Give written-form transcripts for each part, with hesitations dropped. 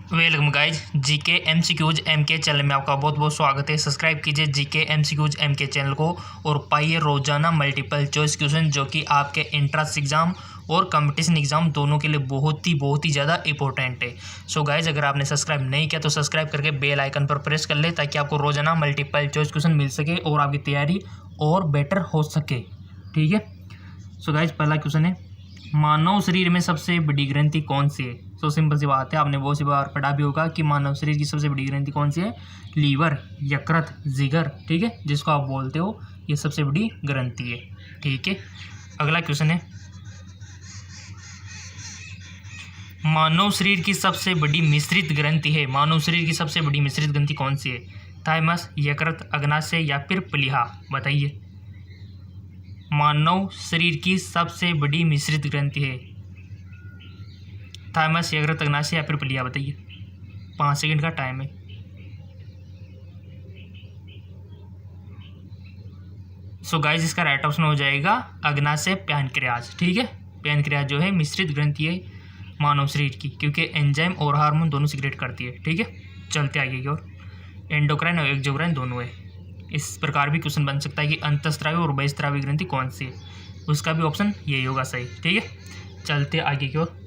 Welcome guys, GK MCQs MK channel में आपका बहुत बहुत स्वागत है। सब्सक्राइब कीजिए जीके एमसीक्यूज एमके चैनल को और पाइए रोजाना मल्टीपल चॉइस क्वेश्चन जो कि आपके एंट्रेंस एग्जाम और कंपटीशन एग्जाम दोनों के लिए बहुत ही ज़्यादा इंपॉर्टेंट है। सो गाइज, अगर आपने सब्सक्राइब नहीं किया तो सब्सक्राइब करके बेल आइकन पर प्रेस कर ले ताकि आपको रोजाना मल्टीपल चॉइस क्वेश्चन मिल सके और आपकी तैयारी और बेटर हो सके। ठीक है। सो गाइज, पहला क्वेश्चन है, मानव शरीर में सबसे बड़ी ग्रंथि कौन सी है। सो सिंपल सी बात है, आपने बहुत सी बार पढ़ा भी होगा कि मानव शरीर की सबसे बड़ी ग्रंथि कौन सी है। लीवर, यकृत, जिगर। ठीक है, जिसको आप बोलते हो ये सबसे बड़ी ग्रंथि है। ठीक है। अगला क्वेश्चन है, मानव शरीर की सबसे बड़ी मिश्रित ग्रंथि है। मानव शरीर की सबसे बड़ी मिश्रित ग्रंथि कौन सी है। थाइमस, यकृत, अग्नाशय या फिर प्लीहा। बताइए। मानव शरीर की सबसे बड़ी मिश्रित ग्रंथि है। थाइमस, यकृत, अग्नाशय या फिर प्लीहा। बताइए। 5 सेकंड का टाइम है। सो गाइस, इसका राइट ऑप्शन हो जाएगा अग्नाशय पैनक्रियाज। ठीक है। पैनक्रियाज जो है मिश्रित ग्रंथि है मानव शरीर की, क्योंकि एंजाइम और हार्मोन दोनों सीक्रेट करती है। ठीक है। चलते आगे की ओर। एंडोक्राइन और एक्सोक्राइन दोनों है। इस प्रकार भी क्वेश्चन बन सकता है कि अंतःस्रावी और बहिःस्रावी ग्रंथि कौन सी है। उसका भी ऑप्शन यही होगा सही। ठीक है। चलते आगे की ओर।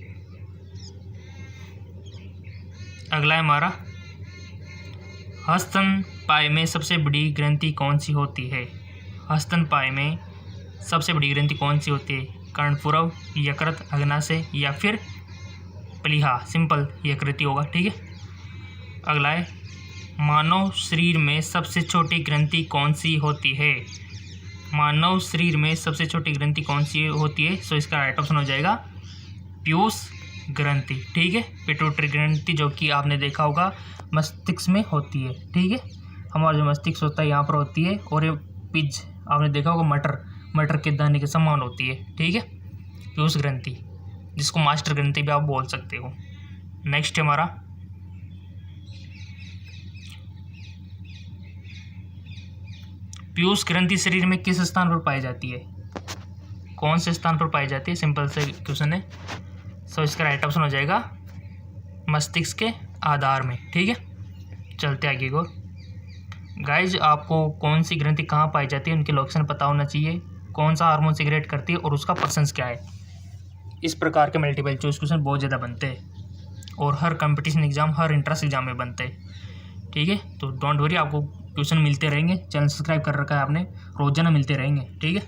अगला है हमारा, हस्तनपाय में सबसे बड़ी ग्रंथि कौन सी होती है। हस्तनपाय में सबसे बड़ी ग्रंथि कौन सी होती है। कर्णपुरव, यकृत, अग्नाशय या फिर प्लीहा। सिंपल यकृत ही होगा। ठीक है। अगला है, मानव शरीर में सबसे छोटी ग्रंथि कौन सी होती है। मानव शरीर में सबसे छोटी ग्रंथि कौन सी होती है। सो इसका राइट ऑप्शन हो जाएगा पीयूष ग्रंथि। ठीक है। पिट्यूटरी ग्रंथि जो कि आपने देखा होगा मस्तिष्क में होती है। ठीक है। हमारा जो मस्तिष्क होता है यहाँ पर होती है, और ये पिज आपने देखा होगा मटर के दाने के समान होती है। ठीक है। पीयूष ग्रंथि, जिसको मास्टर ग्रंथि भी आप बोल सकते हो। नेक्स्ट हमारा, पीयूष ग्रंथि शरीर में किस स्थान पर पाई जाती है। कौन से स्थान पर पाई जाती है। सिंपल से क्वेश्चन है। सो इसका राइट ऑप्शन हो जाएगा मस्तिष्क के आधार में। ठीक है। चलते आगे को। गाइज, आपको कौन सी ग्रंथि कहाँ पाई जाती है उनके लोकेशन पता होना चाहिए, कौन सा हार्मोन सीक्रेट करती है और उसका पर्सन्स क्या है। इस प्रकार के मल्टीपल चॉइस क्वेश्चन बहुत ज़्यादा बनते हैं और हर कंपटीशन एग्जाम, हर इंट्रेंस एग्जाम में बनते हैं। ठीक है। तो डोंट वरी, आपको क्वेश्चन मिलते रहेंगे। चैनल सब्सक्राइब कर रखा है आपने, रोजाना मिलते रहेंगे। ठीक है।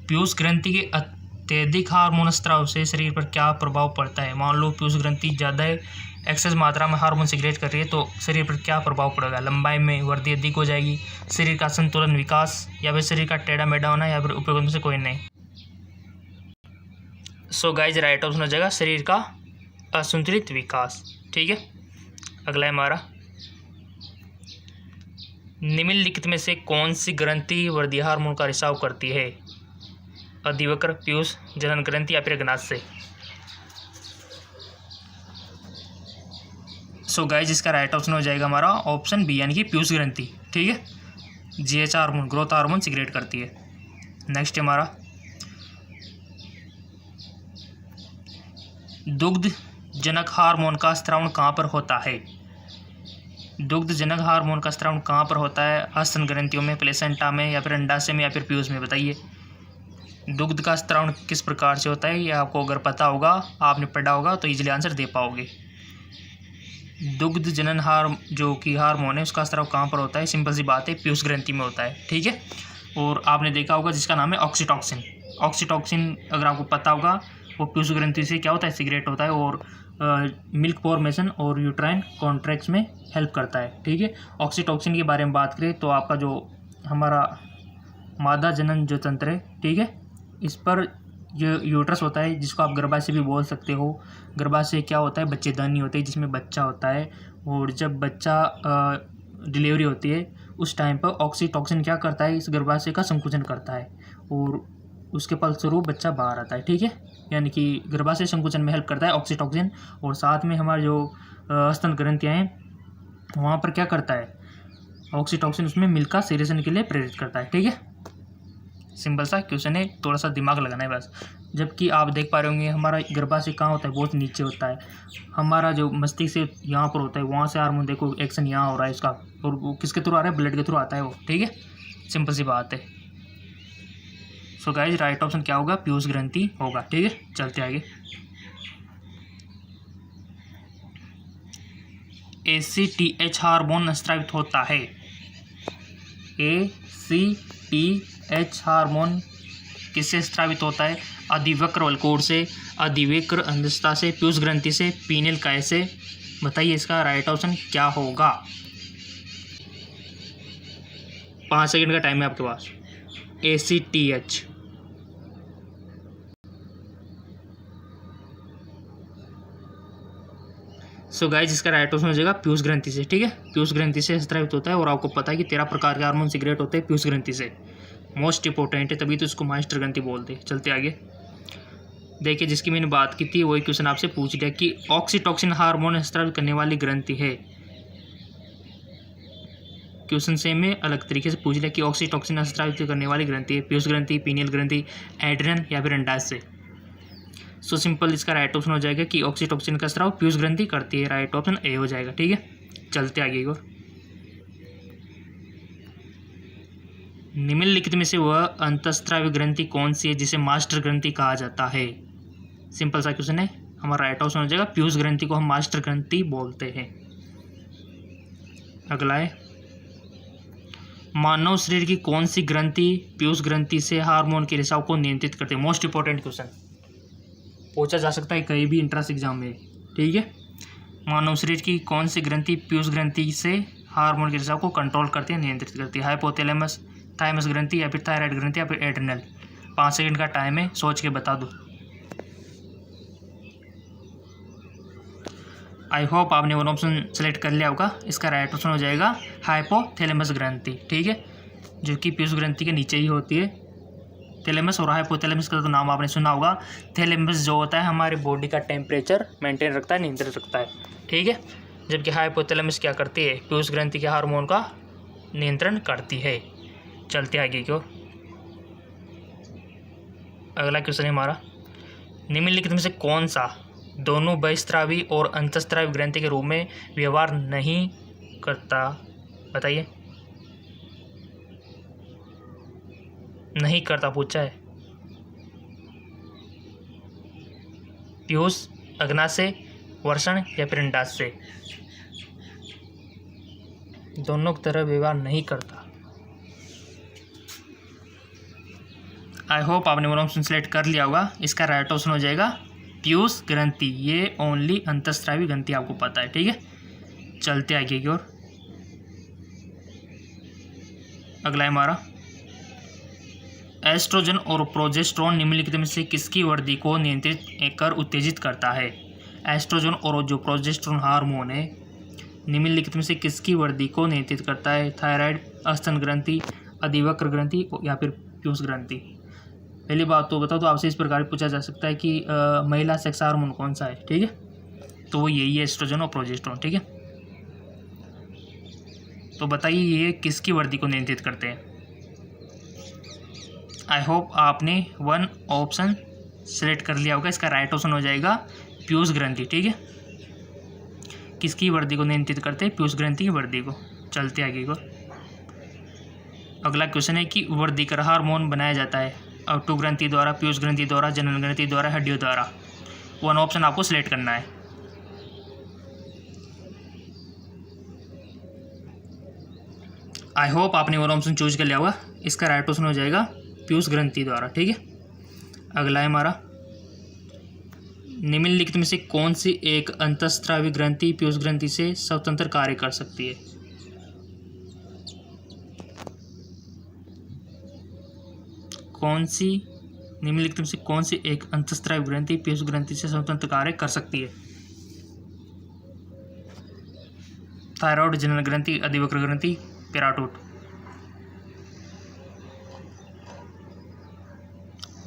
पीयूष ग्रंथि के अत्यधिक हार्मोन स्राव से शरीर पर क्या प्रभाव पड़ता है। मान लो पीयूष ग्रंथि ज़्यादा एक्सेस मात्रा में हार्मोन सीक्रेट कर रही है तो शरीर पर क्या प्रभाव पड़ेगा। लंबाई में वृद्धि अधिक हो जाएगी, शरीर का संतुलन विकास, या फिर शरीर का टेढ़ा मेढ़ा होना, या फिर उपयोग में से कोई नहीं। सो गाइज, राइट ऑप्शन हो जाएगा शरीर का असंतुलित विकास। ठीक है। अगला है हमारा, निम्नलिखित में से कौन सी ग्रंथि वृद्धि हार्मोन का रिसाव करती है। अधिवक्र, पीयूष, जनन ग्रंथि या फिर अग्नाशय। सो गाइज, इसका राइट ऑप्शन हो जाएगा हमारा ऑप्शन बी, यानी कि पीयूष ग्रंथि। ठीक है। GH hormone, growth hormone secrete करती है। नेक्स्ट हमारा, दुग्ध जनक हार्मोन का स्रावण कहाँ पर होता है। दुग्ध जनक हार्मोन का स्रावण कहाँ पर होता है। स्तन ग्रंथियों में, प्लेसेंटा में, या फिर अंडाशय में, या फिर पीयूष में। बताइए। दुग्ध का स्रावण किस प्रकार से होता है, ये आपको अगर पता होगा, आपने पढ़ा होगा तो इजीली आंसर दे पाओगे। दुग्ध जनन जो कि हार्मोन है उसका स्राव कहाँ पर होता है। सिंपल सी बात है, पीयूष ग्रंथि में होता है। ठीक है। और आपने देखा होगा जिसका नाम है ऑक्सीटॉक्सिन। ऑक्सीटॉक्सिन अगर आपको पता होगा वो पीयूष ग्रंथि से क्या होता है, सीक्रेट होता है और मिल्क फॉर्मेशन और यूट्राइन कॉन्ट्रैक्ट्स में हेल्प करता है। ठीक है। ऑक्सीटॉक्सिन के बारे में बात करें तो आपका जो हमारा मादा जनन जो तंत्र है, ठीक है, इस पर जो यूट्रस होता है, जिसको आप गर्भाशय भी बोल सकते हो। गर्भाशय क्या होता है, बच्चेदानी होती है जिसमें बच्चा होता है, और जब बच्चा डिलीवरी होती है उस टाइम पर ऑक्सीटॉक्सिन क्या करता है, इस गर्भाशय का संकुचन करता है और उसके फलस्वरूप बच्चा बाहर आता है। ठीक है। यानी कि गर्भाशय संकुचन में हेल्प करता है ऑक्सीटॉक्सिन। और साथ में हमारे जो स्तन ग्रंथियाँ हैं वहाँ पर क्या करता है, ऑक्सीटॉक्सिन उसमें मिल्क का सेक्रेशन के लिए प्रेरित करता है। ठीक है। सिंपल सा क्वेश्चन है, थोड़ा सा दिमाग लगाना है बस। जबकि आप देख पा रहे होंगे हमारा गर्भाशय कहाँ होता है, बहुत नीचे होता है। हमारा जो मस्तिष्क से यहाँ पर होता है, वहाँ से हार्मोन देखो एक्शन यहाँ हो रहा है इसका, और वो किसके थ्रू आ रहा है, ब्लड के थ्रू आता है वो, ठीक है, सिंपल सी बात है। सो गाइज राइट ऑप्शन क्या होगा, पीयूष ग्रंथि होगा, ठीक है। चलते आगे। ACTH हार्मोन स्रावित होता है। ACTH हार्मोन किससे स्रावित होता है, अधिवक्र वल्कोर से, अधिवक्र अंधस्था से, पीयूष ग्रंथि से, पीनियल काय से। बताइए इसका राइट ऑप्शन क्या होगा। 5 सेकंड का टाइम है आपके पास। ACTH सो गाइस इसका राइट ऑप्शन हो जाएगा पीयूष ग्रंथि से, ठीक है। पीयूष ग्रंथि से स्रावित होता है, और आपको पता है कि 13 प्रकार के हार्मोन सिगरेट होते हैं पीयूष ग्रंथि से, मोस्ट इंपॉर्टेंट है, तभी तो इसको मास्टर ग्रंथि बोलते हैं। चलते आगे। देखिए जिसकी मैंने बात की थी वही क्वेश्चन आपसे पूछ लिया कि ऑक्सीटोसिन हार्मोन स्रावित करने वाली ग्रंथि है। क्वेश्चन से में अलग तरीके से पूछ लिया कि ऑक्सीटोसिन स्रावित करने वाली ग्रंथि है, पीयूष ग्रंथि, पीनियल ग्रंथि, एड्रिनल या फिर अंडाशय से। सो सिंपल इसका राइट ऑप्शन हो जाएगा कि ऑक्सीटोसिन का स्राव पीयूष ग्रंथि करती है, राइट ऑप्शन ए हो जाएगा, ठीक है। चलते आगे और निम्नलिखित में से वह अंतःस्रावी ग्रंथि कौन सी है जिसे मास्टर ग्रंथि कहा जाता है। सिंपल सा क्वेश्चन है, हमारा राइट ऑप्शन हो जाएगा पीयूष ग्रंथि को हम मास्टर ग्रंथि बोलते हैं। अगला है, मानव शरीर की कौन सी ग्रंथि पीयूष ग्रंथि से हार्मोन के रिसाव को नियंत्रित करते हैं। मोस्ट इंपॉर्टेंट क्वेश्चन पूछा जा सकता है कहीं भी इंट्रेंस एग्जाम में, ठीक है। मानव शरीर की कौन सी ग्रंथि पीयूष ग्रंथि से हार्मोन के रिसाव को कंट्रोल करती है, नियंत्रित करती है। हाइपोथैलेमस, थाइमस ग्रंथि या फिर थायराइड ग्रंथि या फिर एड्रिनल। 5 सेकंड का टाइम है, सोच के बता दो। आई होप आपने वन ऑप्शन सेलेक्ट कर लिया होगा। इसका राइट ऑप्शन हो जाएगा हाइपोथैलेमस ग्रंथि, ठीक है, जो कि पीयूष ग्रंथि के नीचे ही होती है। थैलेमस और हाइपोथैलेमस का तो नाम आपने सुना होगा। थैलेमस जो होता है हमारे बॉडी का टेम्परेचर मेंटेन रखता है, नियंत्रित रखता है, ठीक है, जबकि हाइपोथैलेमस क्या करती है, पीयूष ग्रंथि के हार्मोन का नियंत्रण करती है। चलते आगे की ओर। अगला क्वेश्चन है हमारा, निम्नलिखित में से कौन सा दोनों बहिस्रावी और अंतःस्रावी ग्रंथि के रूप में व्यवहार नहीं करता। बताइए। नहीं करता पूछा है। पीयूष, अग्नाशय, वर्षण या फिर अंडाशय, दोनों की तरह व्यवहार नहीं करता। आई होप आपने वन ऑप्शन सेलेक्ट कर लिया होगा। इसका राइट ऑप्शन हो जाएगा पीयूष ग्रंथि। ये ओनली अंतःस्रावी ग्रंथि आपको पता है, ठीक है। चलते आगे की ओर। अगला है हमारा, एस्ट्रोजन और प्रोजेस्टेरोन निम्नलिखित में से किसकी वृद्धि को नियंत्रित कर उत्तेजित करता है। एस्ट्रोजन और जो प्रोजेस्टेरोन हार्मोन है निम्नलिखित में से किसकी वृद्धि को नियंत्रित करता है। थायराइड, स्तन ग्रंथि, अधिवक्र ग्रंथि या फिर पीयूष ग्रंथि। पहली बात तो बताओ, तो आपसे इस प्रकार पूछा जा सकता है कि महिला सेक्स हार्मोन कौन सा है, ठीक है, तो वो यही है एस्ट्रोजन और प्रोजेस्टेरोन, ठीक है। तो बताइए ये किसकी वृद्धि को नियंत्रित करते हैं। आई होप आपने वन ऑप्शन सेलेक्ट कर लिया होगा। इसका राइट ऑप्शन हो जाएगा पीयूष ग्रंथि, ठीक है। किसकी वृद्धि को नियंत्रित करते हैं, पीयूष ग्रंथि की वृद्धि को। चलते आगे को। अगला क्वेश्चन है कि वृद्धिकर हार्मोन बनाया जाता है अवटु ग्रंथि द्वारा, पीयूष ग्रंथि द्वारा, जनन ग्रंथि द्वारा, हड्डियों द्वारा। वन ऑप्शन आपको सिलेक्ट करना है। आई होप आपने वन ऑप्शन चूज कर लिया होगा। इसका राइट ऑप्शन हो जाएगा पीयूष ग्रंथि द्वारा, ठीक है। अगला है हमारा, निम्नलिखित में से कौन सी एक अंतःस्रावी ग्रंथि पीयूष ग्रंथि से स्वतंत्र कार्य कर सकती है। कौन सी निम्नलिखित में से कौन सी एक अंतःस्रावी ग्रंथि पीयूष ग्रंथि से स्वतंत्र कार्य कर सकती है। थायराइड, जनन ग्रंथि, अधिवक्र ग्रंथि, पेराटूट।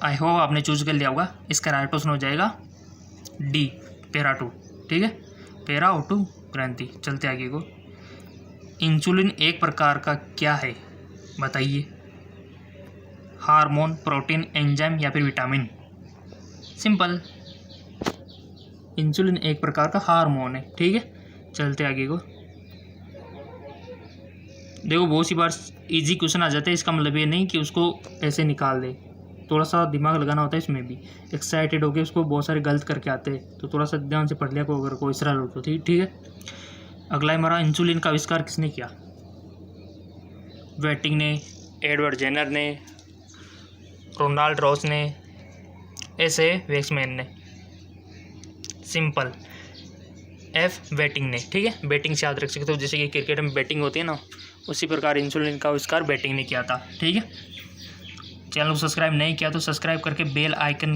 आई होप आपने चूज कर लिया होगा। इसका राइट ऑप्शन हो जाएगा डी, पेराटूट, ठीक है, पेराओटू ग्रंथि। चलते आगे को। इंसुलिन एक प्रकार का क्या है, बताइए। हार्मोन, प्रोटीन, एंजाइम या फिर विटामिन। सिंपल। इंसुलिन एक प्रकार का हार्मोन है, ठीक है। चलते आगे को। देखो बहुत सी बार इजी क्वेश्चन आ जाते हैं, इसका मतलब ये नहीं कि उसको ऐसे निकाल दे, थोड़ा सा दिमाग लगाना होता है इसमें भी। एक्साइटेड होकर उसको बहुत सारे गलत करके आते हैं, तो थोड़ा सा ध्यान से पढ़ लिया को अगर कोई सरल हो तो ठीक है। अगला हमारा इंसुलिन का आविष्कार किसने किया? वेटिंग ने, एडवर्ड जेनर ने, रोनाल्ड रॉस ने, ऐसे वेक्समैन ने। सिंपल, एफ वेटिंग ने, ठीक है। बैटिंग से याद रख सकते हो, जैसे कि क्रिकेट में बैटिंग होती है ना, उसी प्रकार इंसुलिन का आविष्कार बैटिंग ने किया था, ठीक है। चैनल को सब्सक्राइब नहीं किया तो सब्सक्राइब करके बेल आइकन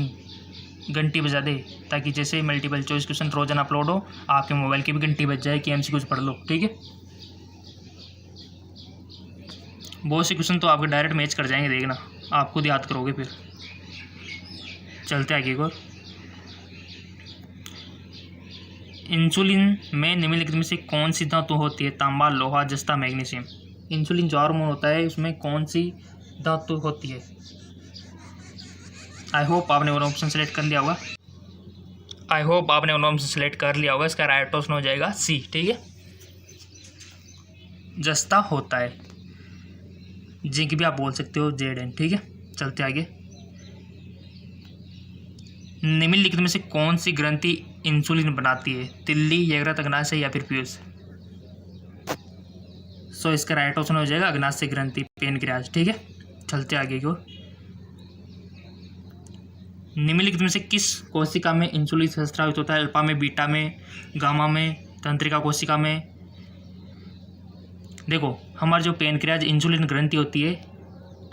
घंटी बजा दे, ताकि जैसे मल्टीपल चॉइस क्वेश्चन रोजाना अपलोड हो आपके मोबाइल की भी घंटी बज जाए कि एमसीक्यू कुछ पढ़ लो, ठीक है। बहुत से क्वेश्चन तो आपके डायरेक्ट मैच कर जाएंगे, देखना आप खुद याद करोगे फिर। चलते आगे को। इंसुलिन में निम्नलिखित में से कौन सी धातु होती है? तांबा, लोहा, जस्ता, मैग्नीशियम। इंसुलिन जो हार्मोन होता है उसमें कौन सी धातु होती है? आई होप आपने वन ऑप्शन सेलेक्ट कर लिया होगा। इसका राइट ऑप्शन हो जाएगा सी, ठीक है। जस्ता होता है, जिंक भी आप बोल सकते हो, Zn, ठीक है। चलते आगे। निम्नलिखित में से कौन सी ग्रंथि इंसुलिन बनाती है? तिल्ली, यकृत, अग्नाशय या फिर पीयूष। सो इसका राइट ऑप्शन हो जाएगा अग्नाशय ग्रंथि, पैनक्रियाज, ठीक है। चलते आगे को। निम्नलिखित में से किस कोशिका में इंसुलिन स्रावित होता है? अल्फा में, बीटा में, गामा में, तंत्रिका कोशिका में। देखो हमारे जो पैनक्रियाज इंसुलिन ग्रंथि होती है,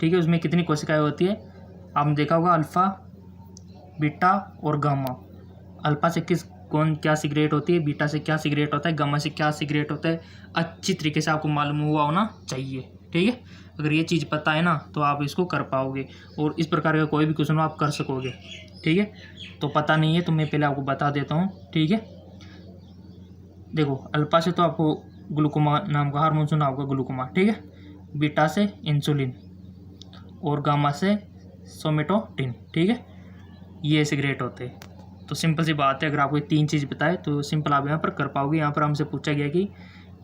ठीक है, उसमें कितनी कोशिकाएं होती है? आपने देखा होगा अल्फा, बीटा और गामा। अल्फा से कौन क्या सिगरेट होती है, बीटा से क्या सिगरेट होता है, गामा से क्या सिगरेट होता है, अच्छी तरीके से आपको मालूम हुआ होना चाहिए, ठीक है। अगर ये चीज़ पता है ना तो आप इसको कर पाओगे, और इस प्रकार का कोई भी क्वेश्चन आप कर सकोगे, ठीक है। तो पता नहीं है तो मैं पहले आपको बता देता हूँ, ठीक है। देखो अल्फा से तो आपको ग्लूकोमा नाम का हार्मोन सुना होगा, ग्लूकोमा, ठीक है। बीटा से इंसुलिन और गामा से सोमेटोटिन, ठीक है। ये सिगरेट होते हैं। तो सिंपल सी बात है, अगर आपको 3 चीज़ बताए तो सिंपल आप यहाँ पर कर पाओगे। यहाँ पर हमसे पूछा गया कि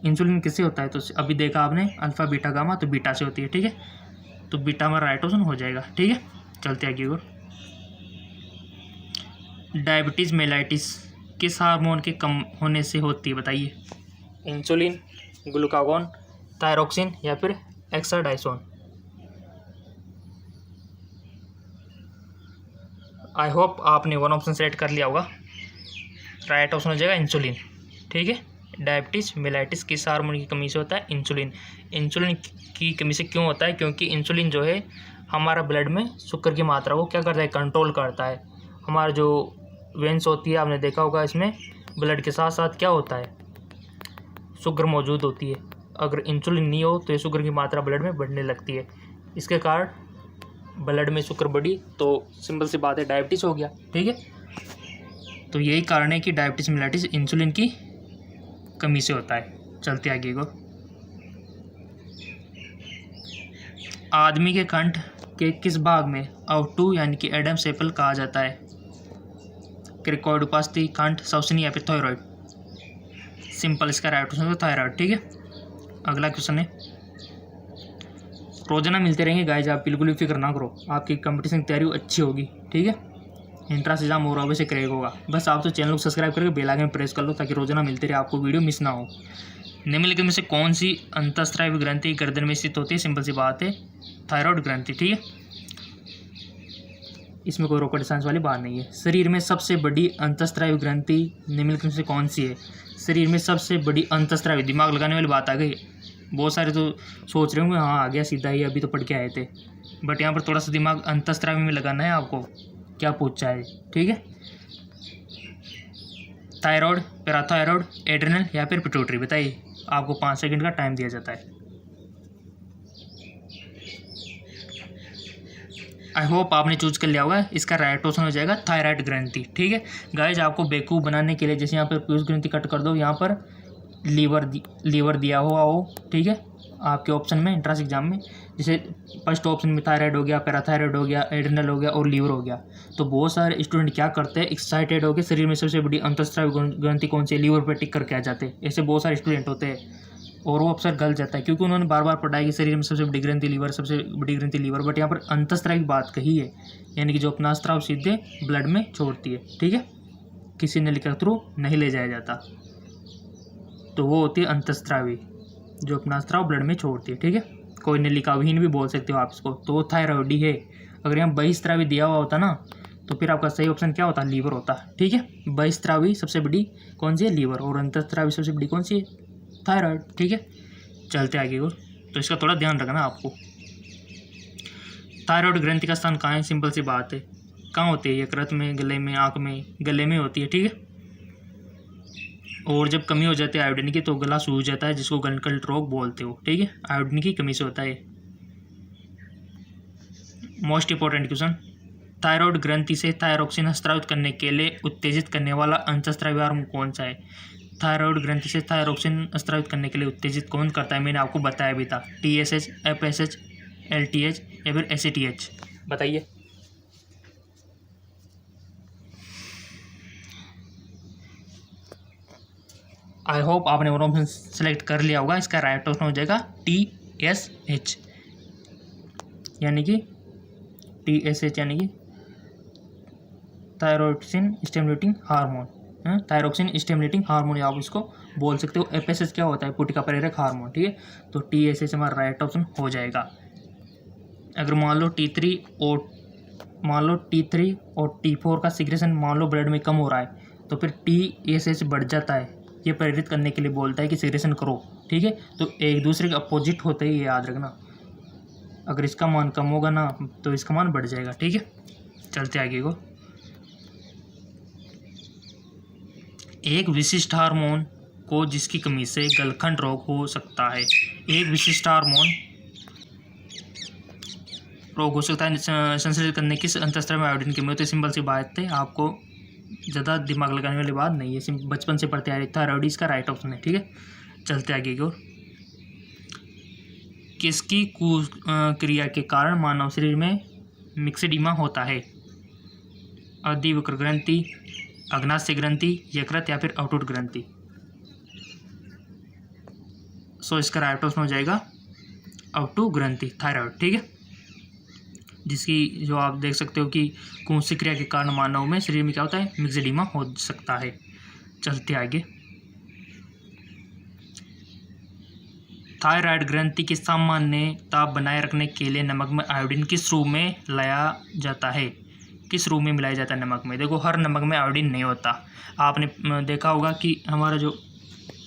इंसुलिन किससे होता है, तो अभी देखा आपने अल्फा, बीटा, गामा, तो बीटा से होती है, ठीक है। तो बीटा में राइट ऑप्शन हो जाएगा, ठीक है। चलते आगे और। डायबिटीज़ मेलाइटिस किस हार्मोन के कम होने से होती है बताइए? इंसुलिन, ग्लूकागॉन, थायरोक्सिन या फिर एक्साडाइसोन। आई होप आपने वन ऑप्शन सेलेक्ट कर लिया होगा। राइट ऑप्शन हो जाएगा इंसुलिन, ठीक है। डायबिटीज़ मेलाइटिस किस हार्मोन की कमी से होता है? इंसुलिन। इंसुलिन की कमी से क्यों होता है? क्योंकि इंसुलिन जो है हमारा ब्लड में शुगर की मात्रा को क्या करता है? कंट्रोल करता है। हमारा जो वेंस होती है, आपने देखा होगा, इसमें ब्लड के साथ साथ क्या होता है? शुगर मौजूद होती है। अगर इंसुलिन नहीं हो तो ये शुगर की मात्रा ब्लड में बढ़ने लगती है। इसके कारण ब्लड में शुगर बढ़ी तो सिंपल सी बात है डायबिटीज़ हो गया, ठीक है। तो यही कारण है कि डायबिटीज़ मेलाइटिस इंसुलिन की कमी से होता है। चलते आगे को। आदमी के कंठ के किस भाग में आउटू यानी कि एडम्स एप्पल कहा जाता है? क्रिकॉइड उपास्थि, कंठ, श्वसनी या फिर थायराइड। सिंपल, इसका राइट ऑप्शन है थायराइड, ठीक है। अगला क्वेश्चन है, रोजाना मिलते रहेंगे गाइज, आप बिल्कुल भी फिक्र ना करो, आपकी कंपटीशन की तैयारी अच्छी होगी, ठीक है। इंट्रांस एग्जाम और अवश्य क्रैक होगा। बस आप तो चैनल को सब्सक्राइब करके बेल आइकन प्रेस कर लो ताकि रोजाना मिलते रहे, आपको वीडियो मिस ना हो। निम्नलिखित में से कौन सी अंतःस्रावी ग्रंथि गर्दन में स्थित होती है? सिंपल सी बात है थायराइड ग्रंथि, ठीक है। इसमें कोई रॉकेट साइंस वाली बात नहीं है। शरीर में सबसे बड़ी अंतःस्रावी ग्रंथि निम्नलिखित में से कौन सी है? शरीर में सबसे बड़ी अंतःस्रावी, दिमाग लगाने वाली बात आ गई। बहुत सारे तो सोच रहे होंगे हाँ आ गया सीधा ही, अभी तो पढ़ के आए थे, बट यहाँ पर थोड़ा सा दिमाग अंतःस्रावी में लगाना है आपको, क्या पूछा है, ठीक है। थायराइड, पैराथायराइड, एड्रिनल या फिर पिट्यूटरी, बताइए। आपको 5 सेकंड का टाइम दिया जाता है। आई होप आपने चूज कर लिया होगा। इसका राइट ऑप्शन हो जाएगा थायराइड ग्रंथि, ठीक है। गाइज आपको बेवकूफ़ बनाने के लिए जैसे यहाँ पर पीयूष ग्रंथि कट कर दो, यहाँ पर लीवर दिया हुआ हो, ठीक है। आपके ऑप्शन में एंट्रेंस एग्जाम में, जैसे फर्स्ट ऑप्शन में थायराइड हो गया, पैराथायराइड हो गया, एड्रिनल हो गया और लीवर हो गया। तो बहुत सारे स्टूडेंट क्या करते हैं, एक्साइटेड होकर शरीर में सबसे बड़ी अंतःस्रावी ग्रंथि कौन सी है, लीवर पर टिक करके आ जाते हैं। ऐसे बहुत सारे स्टूडेंट होते हैं और वो अक्सर गलत जाता है, क्योंकि उन्होंने बार बार पढ़ा है कि शरीर में सबसे बड़ी ग्रंथि लीवर, सबसे बड़ी ग्रंथि लीवर, बट यहाँ पर अंतःस्रावी की बात कही है, यानी कि जो अपना स्राव सीधे ब्लड में छोड़ती है। ठीक है, किसी नलिका के थ्रू नहीं ले जाया जाता, तो वो होती है अंतःस्रावी, जो अपना स्राव ब्लड में छोड़ती है। ठीक है, कोई नलिकाविहीन भी बोल सकते हो आप इसको, तो वो थायराइड ही है। अगर यहाँ बहिस्रावी दिया हुआ होता ना, तो फिर आपका सही ऑप्शन क्या होता, लीवर होता। ठीक है, बहिस्रावी सबसे बड़ी कौन सी है, लीवर, और अंतःस्रावी सबसे बड़ी कौन सी है, थायराइड। ठीक है, चलते आगे को, तो इसका थोड़ा ध्यान रखना आपको। थायराइड ग्रंथि का स्थान कहाँ है, सिंपल सी बात है, कहाँ होती है, यकृत में, गले में, आँख में, गले में होती है। ठीक है, और जब कमी हो जाती है आयोडीन की तो गला सूज जाता है, जिसको गलनकल्ट रोग बोलते हो। ठीक है, आयोडीन की कमी से होता है। मोस्ट इंपॉर्टेंट क्वेश्चन, थायराइड ग्रंथि से थायरोक्सिन स्रावित करने के लिए उत्तेजित करने वाला अंतःस्रावी हार्मोन कौन सा है। थायराइड ग्रंथि से थायरोक्सिन स्रावित करने के लिए उत्तेजित कौन करता है, मैंने आपको बताया भी था, TSH, FSH, LTH या फिर ACTH, बताइए। आई होप आपने वो ऑप्शन सेलेक्ट कर लिया होगा। इसका राइट ऑप्शन हो जाएगा TSH, यानी कि TSH यानी कि thyroxine stimulating hormone, thyroxine stimulating hormone आप इसको बोल सकते हो। FSH क्या होता है, पुटिका प्रेरक हार्मोन। ठीक है, तो TSH हमारा राइट ऑप्शन हो जाएगा। अगर मान लो T3 और T4 का सिक्रेशन मान लो ब्लड में कम हो रहा है, तो फिर TSH बढ़ जाता है, ये प्रेरित करने के लिए बोलता है कि सिक्रेशन करो। ठीक है, तो एक दूसरे के अपोजिट होते ही, ये याद रखना। अगर इसका मान कम होगा ना तो इसका मान बढ़ जाएगा। ठीक है, चलते आगे को। एक विशिष्ट हार्मोन को जिसकी कमी से गलखंड रोग हो सकता है, एक विशिष्ट हार्मोन रोग हो सकता है संश्लेषित करने की अंतःस्रावी में आयोडीन की कमी होती है। सिंपल सी बात है, आपको ज़्यादा दिमाग लगाने वाली बात नहीं है, बचपन से पढ़ते आ रही। थायराइड इसका राइट ऑप्शन है। ठीक है, चलते आगे की ओर। किसकी क्रिया के कारण मानव शरीर में मिक्सेडिमा होता है, अधिवक्र ग्रंथि, अग्नाशय ग्रंथि, यकृत या फिर अवटुट ग्रंथि। सो इसका राइट ऑप्शन हो जाएगा अवटुट ग्रंथि, थायराइड। ठीक है, जिसकी जो आप देख सकते हो कि कौन सी क्रिया के कारण मानव में शरीर में क्या होता है, मिक्सेडिमा हो सकता है। चलते आगे। थायराइड ग्रंथि की सामान्यता बनाए रखने के लिए नमक में आयोडीन किस रूप में लाया जाता है, किस रूप में मिलाया जाता है नमक में। देखो, हर नमक में आयोडीन नहीं होता। आपने देखा होगा कि हमारा जो